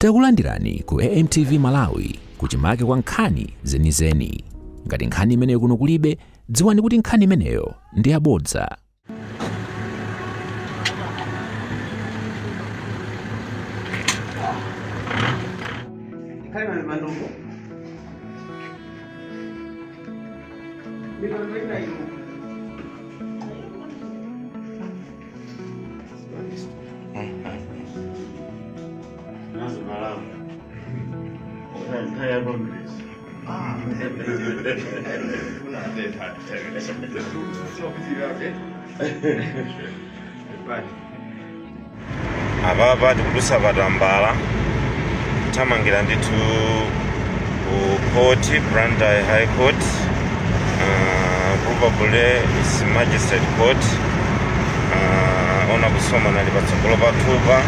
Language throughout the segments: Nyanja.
Takulandirani ku AMTV Malawi kuchimake kwa nkhani zenizeni. Ngati nkhani imeneyo kuno kulibe, dziwani kuti nkhani imeneyo ndi yabodza. Ababa tikudusa batambala tamangira nditu ku court, Blantyre High Court, probably is Magistrate Court. Ona kusoma nali batsogolo batuba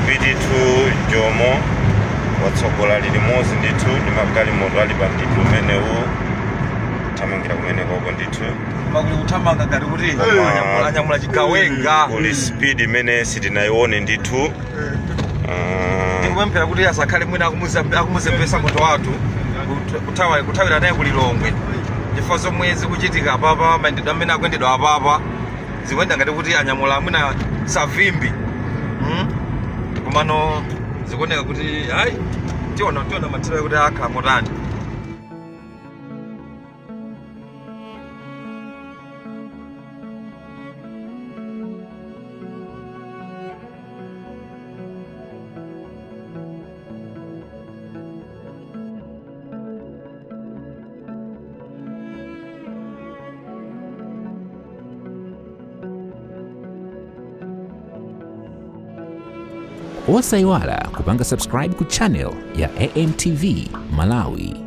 BD2 Jomo watsogola limozi nditu ndimagali modali banditu menewu tamangira kumene koko nditu maguli kutamanga ngati kuti anyamula chigawenga kuli speed mene sitinayione nditu ndikupemphera kuti asakhale mwina akumuzembesa moto wathu kutawira naye kulilongwe chifukwa zomwe zikuchitika apapa mayendedwe amene akuyendedwa apapa zikuyenda ngati kuti anyamula mwina savimbi komano zikuoneka kuti hayi tiona mathero kuti akhala motani. Osayiwala kupanga subscribe ku channel ya AMTV Malawi.